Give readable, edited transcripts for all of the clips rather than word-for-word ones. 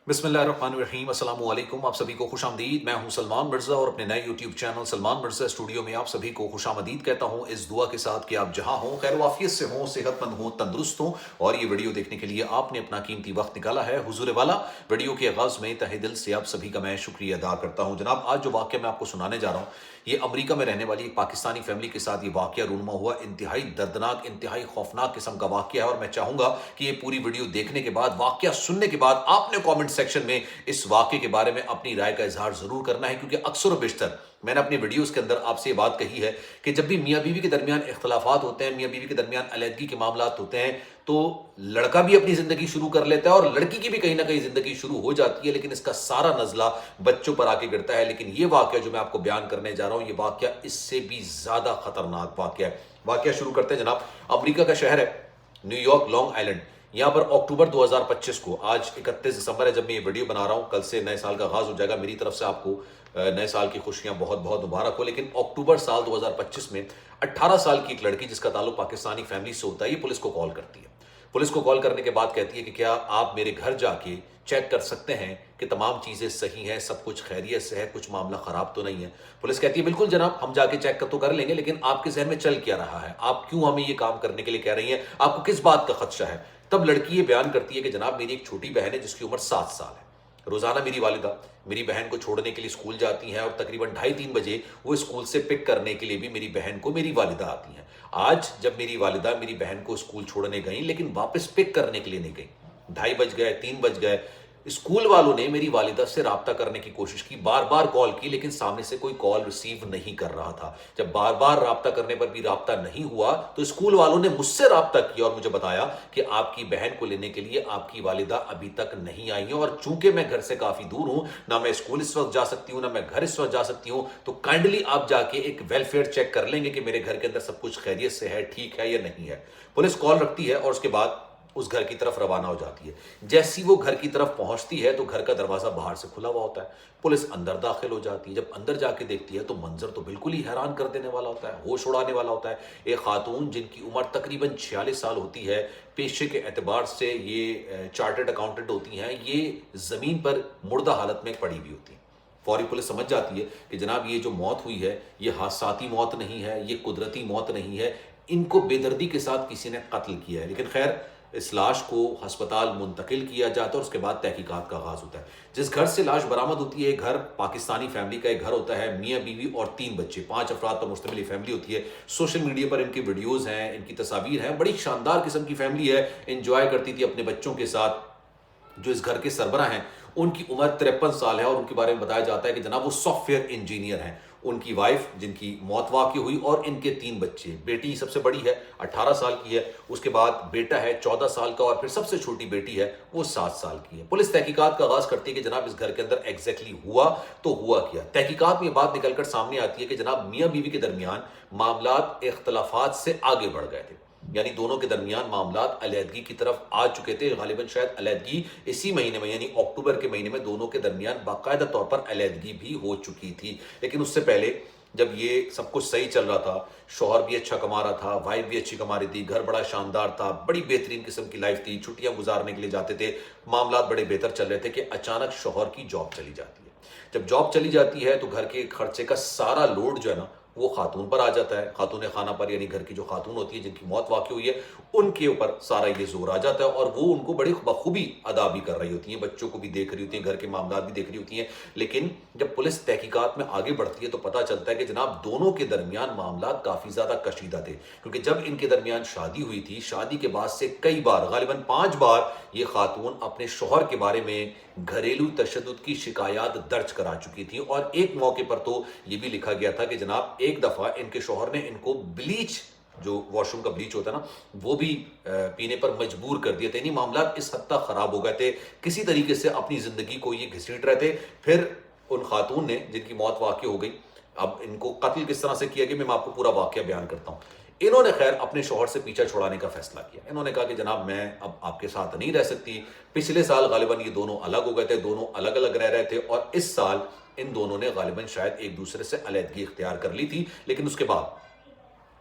बिस्मिल्लाहिर्रहमानिर्रहीम, अस्सलाम वालेकुम। आप सभी को खुश आमदीद। मैं हूं सलमान मिर्ज़ा और अपने नए YouTube channel Salman Mirza studio में आप सभी को खुश आमदीद कहता हूं, इस दुआ के साथ कि आप जहां हों खैर वाफियत से हों, सेहतमंद हों, तंदुरुस्त हों। और ये वीडियो देखने के लिए आपने अपना कीमती वक्त निकाला है हुजूर वाला। वीडियो के आगाज़ में तहे दिल से आप सभी का मैं शुक्रिया अदा करता हूँ। जनाब, आज जो वाक़या मैं आपको सुनाने जा रहा हूँ, ये अमेरिका में रहने वाली एक पाकिस्तानी फैमिली के साथ ये वाक़या रूनुमा हुआ। इंतहाई दर्दनाक, इंतहाई खौफनाक किस्म का वाक़या है और मैं चाहूँगा कि ये पूरी वीडियो देखने के बाद, वाक़या सुनने के बाद आपने कमेंट सेक्शन में इस वाक़ये के बारे में अपनी राय का इज़हार ज़रूर करना है, क्योंकि अक्सर व बेशतर मैंने अपनी वीडियोस के अंदर आपसे ये बात कही है कि जब भी मियाँ बीवी के दरमियान इख्तलाफात होते हैं, मियाँ बीवी के दरमियान अलहदगी के मामलात होते हैं, तो लड़का भी अपनी ज़िंदगी शुरू कर लेता है और लड़की की भी कहीं ना कहीं ज़िंदगी शुरू हो जाती है, लेकिन इसका सारा नज़ला बच्चों पर आके गिरता है। लेकिन ये वाक़या जो मैं आपको बयान करने जा रहा हूँ, ये वाक़या इससे भी ज़्यादा ख़तरनाक वाक़या है। वाक़या शुरू करते हैं जनाब। अमरीका का शहर है न्यूयॉर्क, लॉन्ग आइलैंड। यहाँ पर अक्टूबर 2025 को, आज 31 दिसंबर है जब मैं ये वीडियो बना रहा हूँ, कल से नए साल का आगाज़ हो जाएगा। मेरी तरफ से आपको नए साल की खुशियाँ बहुत बहुत मुबारक हो। लेकिन अक्टूबर साल 2025 में 18 साल की एक लड़की जिसका ताल्लुक पाकिस्तानी फैमिली से होता है, ये पुलिस को कॉल करती है। पुलिस को कॉल करने के बाद कहती है कि क्या आप मेरे घर जाके चेक कर सकते हैं कि तमाम चीज़ें सही हैं, सब कुछ खैरियत से है, कुछ मामला ख़राब तो नहीं है। पुलिस कहती है बिल्कुल जनाब, हम जाके चेक तो कर लेंगे, लेकिन आपके जहन में चल क्या रहा है, आप क्यों हमें ये काम करने के लिए कह रही हैं, आपको किस बात का खदशा है। तब लड़की ये बयान करती है कि जनाब, मेरी एक छोटी बहन है जिसकी उम्र 7 साल है। रोज़ाना मेरी वालिदा मेरी बहन को छोड़ने के लिए स्कूल जाती हैं और तकरीबन 2:30-3 बजे वो स्कूल से पिक करने के लिए भी मेरी बहन को मेरी वालिदा आती हैं। आज जब मेरी वालिदा मेरी बहन को स्कूल छोड़ने गई, लेकिन वापस पिक करने के लिए नहीं गई। 2:30 बज गए, 3 बज गए। स्कूल वालों ने मेरी वालिदा से राब्ता करने की कोशिश की, बार बार कॉल की, लेकिन सामने से कोई कॉल रिसीव नहीं कर रहा था। जब बार बार राब्ता करने पर भी राब्ता नहीं हुआ, तो स्कूल वालों ने मुझसे राब्ता किया और मुझे बताया कि आपकी बहन को लेने के लिए आपकी वालिदा अभी तक नहीं आई है, और चूंकि मैं घर से काफी दूर हूं, ना मैं स्कूल इस वक्त जा सकती हूं, ना मैं घर इस वक्त जा सकती हूं, तो काइंडली आप जाके एक वेलफेयर चेक कर लेंगे कि मेरे घर के अंदर सब कुछ खैरियत से है, ठीक है या नहीं है। पुलिस कॉल रखती है और उसके बाद उस घर की तरफ रवाना हो जाती है। जैसी वो घर की तरफ पहुंचती है तो घर का दरवाजा बाहर से खुला हुआ होता है। पुलिस अंदर दाखिल हो जाती है। जब अंदर जाके देखती है तो मंजर तो बिल्कुल ही हैरान कर देने वाला होता है, होश उड़ाने वाला होता है। एक खातून जिनकी उम्र तकरीबन 46 साल होती है, पेशे के एतबार से ये चार्टर्ड अकाउंटेंट होती हैं, ये जमीन पर मुर्दा हालत में पड़ी हुई होती हैं। फौरी पुलिस समझ जाती है कि जनाब, ये जो मौत हुई है ये हादसाती मौत नहीं है, ये कुदरती मौत नहीं है, इनको बेदर्दी के साथ किसी ने कत्ल किया है। लेकिन खैर, इस लाश को अस्पताल मुंतकिल किया जाता है और उसके बाद तहकीकात का आगाज होता है। जिस घर से लाश बरामद होती है, घर पाकिस्तानी फैमिली का एक घर होता है, मियाँ बीवी और 3 बच्चे, 5 अफराद पर मुश्तमिल फैमिली होती है। सोशल मीडिया पर इनकी वीडियोज़ हैं, इनकी तस्वीर हैं, बड़ी शानदार किस्म की फैमिली है, इंजॉय करती थी अपने बच्चों के साथ। जो इस घर के सरबराह हैं, उनकी उम्र 53 साल है और उनके बारे में बताया जाता है कि जनाब वो सॉफ्टवेयर इंजीनियर हैं। उनकी वाइफ जिनकी मौत वाक़ई हुई, और इनके 3 बच्चे, बेटी सबसे बड़ी है 18 साल की है, उसके बाद बेटा है 14 साल का, और फिर सबसे छोटी बेटी है वो 7 साल की है। पुलिस तहकीकात का आगाज़ करती है कि जनाब इस घर के अंदर एग्जैक्टली हुआ तो हुआ क्या। तहकीकात में ये बात निकलकर सामने आती है कि जनाब मियाँ बीवी के दरमियान मामलात इख्तलाफात से आगे बढ़ गए थे, यानी दोनों के दरमियान मामलात अलहदगी की तरफ आ चुके थे। गालिबन शायद अलहदगी इसी महीने में, यानी अक्टूबर के महीने में दोनों के दरमियान बाकायदा तौर पर अलहदगी भी हो चुकी थी। लेकिन उससे पहले जब ये सब कुछ सही चल रहा था, शौहर भी अच्छा कमा रहा था, वाइफ भी अच्छी कमा रही थी, घर बड़ा शानदार था, बड़ी बेहतरीन किस्म की लाइफ थी, छुट्टियां गुजारने के लिए जाते थे, मामलात बड़े बेहतर चल रहे थे, कि अचानक शौहर की जॉब चली जाती है। जब जॉब चली जाती है तो घर के खर्चे का सारा लोड जो है ना, वो खातून पर आ जाता है, खातून खाना पर, यानी घर की जो खातून होती है जिनकी मौत वाक़ई हुई है, उनके ऊपर सारा ये जोर आ जाता है, और वो उनको बड़ी बखूबी अदा भी कर रही होती हैं, बच्चों को भी देख रही होती हैं, घर के मामला भी देख रही होती हैं। लेकिन जब पुलिस तहकीकात में आगे बढ़ती है तो पता चलता है कि जनाब दोनों के दरमियान मामला काफ़ी ज़्यादा कशीदा थे, क्योंकि जब इनके दरमियान शादी हुई थी, शादी के बाद से कई बार, गालिबन 5 बार, ये खातून अपने शौहर के बारे में घरेलू तशद्दुद की शिकायत दर्ज करा चुकी थी। और एक मौके पर तो ये भी लिखा गया था कि जनाब एक दफ़ा इनके शौहर ने इनको ब्लीच, जो वॉशरूम का ब्लीच होता है ना, वो भी पीने पर मजबूर कर दिए थे। यानी मामला इस हद तक खराब हो गए थे, किसी तरीके से अपनी जिंदगी को ये घसीट रहे थे। फिर उन खातून ने जिनकी मौत वाकई हो गई, अब इनको कत्ल किस तरह से किया गया, मैं आपको पूरा वाकया बयान करता हूँ। इन्होंने खैर अपने शौहर से पीछा छुड़ाने का फैसला किया। इन्होंने कहा कि जनाब मैं अब आपके साथ नहीं रह सकती। पिछले साल गालिबन ये दोनों अलग हो गए थे, दोनों अलग अलग रह रहे थे, और इस साल इन दोनों ने गालिबन शायद एक दूसरे से अलहदगी इख्तियार कर ली थी। लेकिन उसके बाद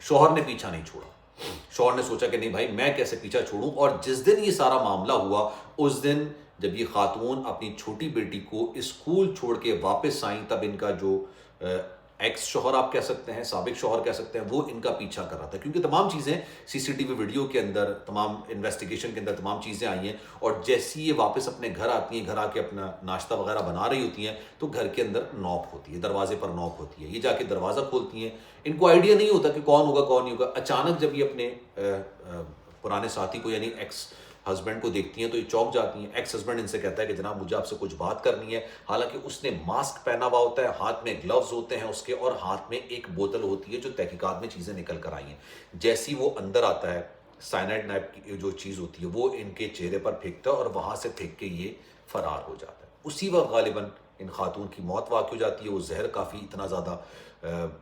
शौहर ने पीछा नहीं छोड़ा। शौहर ने सोचा कि नहीं भाई, मैं कैसे पीछा छोड़ूं। और जिस दिन ये सारा मामला हुआ, उस दिन جب یہ خاتون اپنی چھوٹی بیٹی کو اسکول چھوڑ کے واپس آئیں تب ان کا جو ایکس شوہر آپ کہہ سکتے ہیں، سابق شوہر کہہ سکتے ہیں، وہ ان کا پیچھا کر رہا تھا، کیونکہ تمام چیزیں سی سی ٹی وی ویڈیو کے اندر، تمام انویسٹیگیشن کے اندر تمام چیزیں آئی ہیں. اور جیسی یہ واپس اپنے گھر آتی ہیں، گھر آ کے اپنا ناشتہ وغیرہ بنا رہی ہوتی ہیں تو گھر کے اندر نوک ہوتی ہے، دروازے پر نوک ہوتی ہے. یہ جا کے دروازہ کھولتی ہیں. ان کو آئیڈیا نہیں ہوتا کہ کون ہوگا کون نہیں ہوگا. اچانک جب یہ اپنے پرانے ساتھی کو یعنی ایکس ہسبینڈ کو دیکھتی ہیں تو یہ چونک جاتی ہیں. ایکس ہسبینڈ ان سے کہتا ہے کہ جناب مجھے آپ سے کچھ بات کرنی ہے. حالانکہ اس نے ماسک پہنا ہوا ہوتا ہے، ہاتھ میں گلوز ہوتے ہیں اس کے، اور ہاتھ میں ایک بوتل ہوتی ہے جو تحقیقات میں چیزیں نکل کر آئی ہیں. جیسی وہ اندر آتا ہے، سائنائڈ نائپ کی جو چیز ہوتی ہے وہ ان کے چہرے پر پھینکتا ہے اور وہاں سے پھینک کے یہ فرار ہو جاتا ہے. اسی وقت غالباً ان خاتون کی موت واقع ہو جاتی ہے. وہ زہر کافی اتنا زیادہ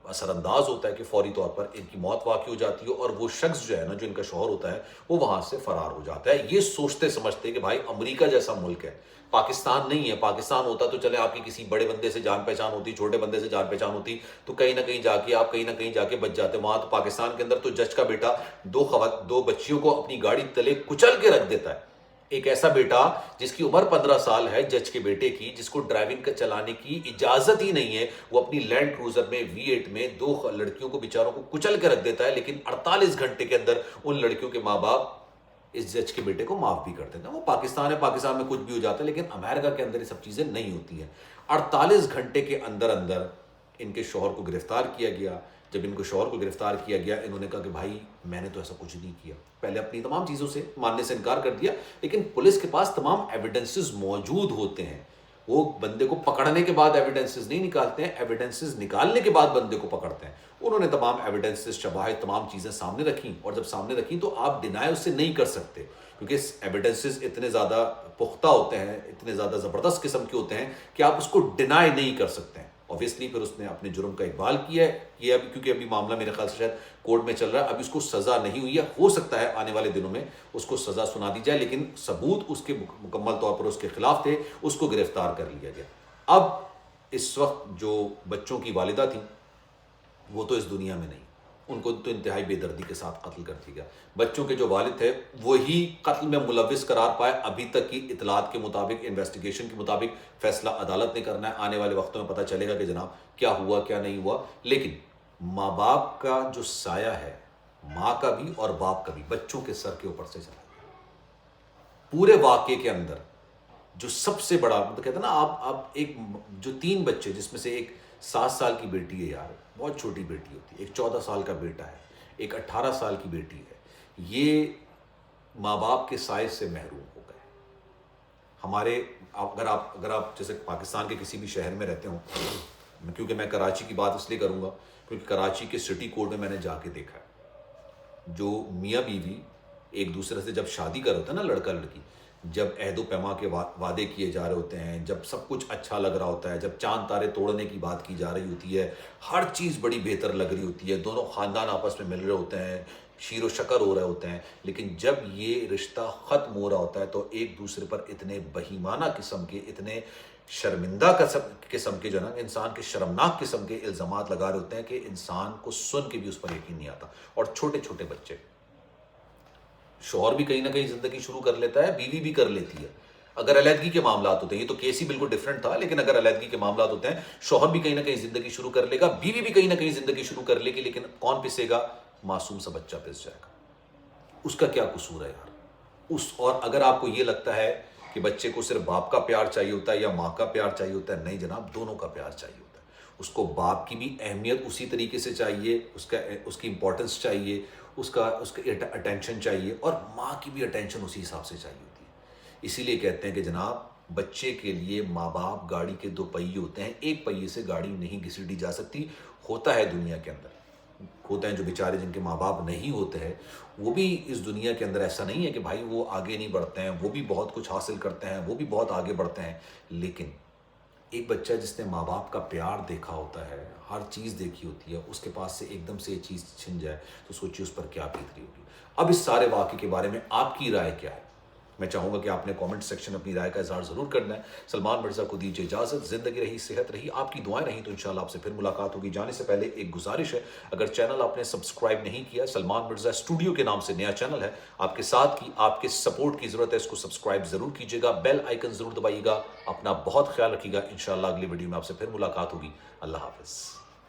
اثر انداز ہوتا ہے کہ فوری طور پر ان کی موت واقع ہو جاتی ہے، اور وہ شخص جو ہے نا، جو ان کا شوہر ہوتا ہے، وہ وہاں سے فرار ہو جاتا ہے. یہ سوچتے سمجھتے کہ بھائی امریکہ جیسا ملک ہے، پاکستان نہیں ہے. پاکستان ہوتا تو چلے آپ کی کسی بڑے بندے سے جان پہچان ہوتی، چھوٹے بندے سے جان پہچان ہوتی تو کہیں نہ کہیں جا کے آپ کہیں نہ کہیں جا کے بچ جاتے. وہاں تو پاکستان کے اندر تو جج کا بیٹا دو بچیوں کو اپنی گاڑی تلے کچل کے رکھ دیتا ہے. ایک ایسا بیٹا جس کی عمر 15 سال ہے، جج کے بیٹے کی، جس کو ڈرائیونگ کا چلانے کی اجازت ہی نہیں ہے، وہ اپنی لینڈ کروزر میں V8 میں 2 لڑکیوں کو بیچاروں کو کچل کے رکھ دیتا ہے. لیکن 48 گھنٹے کے اندر ان لڑکیوں کے ماں باپ اس جج کے بیٹے کو معاف بھی کر دیتے ہیں. وہ پاکستان ہے، پاکستان میں کچھ بھی ہو جاتا ہے، لیکن امریکہ کے اندر یہ سب چیزیں نہیں ہوتی ہیں. 48 گھنٹے کے اندر ان کے شوہر کو گرفتار کیا گیا. جب ان کو شوہر کو گرفتار کیا گیا، انہوں نے کہا کہ بھائی میں نے تو ایسا کچھ نہیں کیا. پہلے اپنی تمام چیزوں سے ماننے سے انکار کر دیا، لیکن پولیس کے پاس تمام ایویڈنسز موجود ہوتے ہیں. وہ بندے کو پکڑنے کے بعد ایویڈنسز نہیں نکالتے ہیں، ایویڈنسز نکالنے کے بعد بندے کو پکڑتے ہیں. انہوں نے تمام ایویڈنسز، شواہد، تمام چیزیں سامنے رکھیں، اور جب سامنے رکھیں تو آپ ڈینائی اس سے نہیں کر سکتے، کیونکہ ایویڈنسز اتنے زیادہ پختہ ہوتے ہیں، اتنے زیادہ زبردست قسم کے ہوتے ہیں کہ آپ اس کو ڈینائی نہیں کر سکتے ہیں. اوبیسلی پھر اس نے اپنے جرم کا اقبال کیا ہے. یہ ابھی کیونکہ ابھی معاملہ میرے خیال سے شاید کورٹ میں چل رہا ہے، ابھی اس کو سزا نہیں ہوئی ہے. ہو سکتا ہے آنے والے دنوں میں اس کو سزا سنا دی جائے، لیکن ثبوت اس کے مکمل طور پر اس کے خلاف تھے، اس کو گرفتار کر لیا گیا. اب اس وقت جو بچوں کی والدہ تھیں وہ تو اس دنیا میں نہیں، ان کو تو انتہائی بے دردی کے ساتھ قتل کر دیا گیا. بچوں کے جو والد تھے وہی قتل میں ملوث قرار پائے. ابھی تک کی اطلاعات کے مطابق، انویسٹیگیشن کے مطابق فیصلہ عدالت نے کرنا ہے. آنے والے وقتوں میں پتہ چلے گا کہ جناب کیا ہوا کیا نہیں ہوا. لیکن ماں باپ کا جو سایہ ہے، ماں کا بھی اور باپ کا بھی، بچوں کے سر کے اوپر سے چلا گیا. پورے واقعے کے اندر جو سب سے بڑا مطلب کہتے ہیں نا، آپ ایک جو 3 بچے، جس میں سے ایک 7 سال کی بیٹی ہے، یار بہت چھوٹی بیٹی ہوتی ہے، ایک 14 سال کا بیٹا ہے، ایک 18 سال کی بیٹی ہے، یہ ماں باپ کے سائے سے محروم ہو گئے. ہمارے اگر آپ جیسے پاکستان کے کسی بھی شہر میں رہتے ہوں، کیونکہ میں کراچی کی بات اس لیے کروں گا کیونکہ کراچی کے سٹی کورٹ میں نے جا کے دیکھا ہے، جو میاں بیوی ایک دوسرے سے جب شادی کر ہوتا ہے نا، لڑکا لڑکی، جب عہد و پیما کے وعدے کیے جا رہے ہوتے ہیں، جب سب کچھ اچھا لگ رہا ہوتا ہے، جب چاند تارے توڑنے کی بات کی جا رہی ہوتی ہے، ہر چیز بڑی بہتر لگ رہی ہوتی ہے، دونوں خاندان آپس میں مل رہے ہوتے ہیں، شیر و شکر ہو رہے ہوتے ہیں، لیکن جب یہ رشتہ ختم ہو رہا ہوتا ہے تو ایک دوسرے پر اتنے بہیمانہ قسم کے، اتنے شرمندہ قسم کے، جو نا انسان کے شرمناک قسم کے الزامات لگا رہے ہوتے ہیں کہ انسان کو سن کے بھی اس پر یقین نہیں آتا. اور چھوٹے چھوٹے بچے، شوہر بھی کہیں نہ کہیں زندگی شروع کر لیتا ہے، بیوی بھی کر لیتی ہے. اگر علیحدگی کے معاملات ہوتے ہیں، یہ تو کیس ہی بالکل ڈیفرنٹ تھا، لیکن اگر علیحدگی کے معاملات ہوتے ہیں، شوہر بھی کہیں نہ کہیں زندگی شروع کر لے گا، بیوی بھی کہیں نہ کہیں زندگی شروع کر لے گی. لیکن کون پسے گا؟ معصوم سا بچہ پس جائے گا. اس کا کیا قصور ہے یار؟ اور اگر آپ کو یہ لگتا ہے کہ بچے کو صرف باپ کا پیار چاہیے ہوتا ہے یا ماں کا پیار چاہیے ہوتا ہے، نہیں جناب، دونوں کا پیار چاہیے ہوتا ہے. اس کو باپ کی بھی اہمیت اسی طریقے سے چاہیے، اس کی امپورٹنس چاہیے، اس کا اٹینشن چاہیے، اور ماں کی بھی اٹینشن اسی حساب سے چاہیے ہوتی ہے. اسی لیے کہتے ہیں کہ جناب بچے کے لیے ماں باپ گاڑی کے 2 پہیے ہوتے ہیں، ایک پہیے سے گاڑی نہیں گھسیٹی جا سکتی. ہوتا ہے دنیا کے اندر، ہوتے ہیں جو بیچارے جن کے ماں باپ نہیں ہوتے ہیں، وہ بھی اس دنیا کے اندر ایسا نہیں ہے کہ بھائی وہ آگے نہیں بڑھتے ہیں، وہ بھی بہت کچھ حاصل کرتے ہیں، وہ بھی بہت آگے بڑھتے ہیں. لیکن ایک بچہ جس نے ماں باپ کا پیار دیکھا ہوتا ہے، ہر چیز دیکھی ہوتی ہے، اس کے پاس سے ایک دم سے یہ چیز چھن جائے تو سوچیے اس پر کیا بیت رہی ہوگی. اب اس سارے واقعے کے بارے میں آپ کی رائے کیا ہے؟ میں چاہوں گا کہ آپ نے کامنٹ سیکشن اپنی رائے کا اظہار ضرور کرنا ہے. سلمان مرزا کو دیجیے اجازت. زندگی رہی صحت رہی, آپ کی دعائیں رہیں تو انشاءاللہ آپ سے پھر ملاقات ہوگی. جانے سے پہلے ایک گزارش ہے, اگر چینل آپ نے سبسکرائب نہیں کیا, سلمان مرزا اسٹوڈیو کے نام سے نیا چینل ہے, آپ کے ساتھ کی آپ کے سپورٹ کی ضرورت ہے, اس کو سبسکرائب ضرور کیجیے گا, بیل آئیکن ضرور دبائیے گا. اپنا بہت خیال رکھیے گا. انشاءاللہ اگلی ویڈیو میں آپ سے پھر ملاقات ہوگی. اللہ حافظ.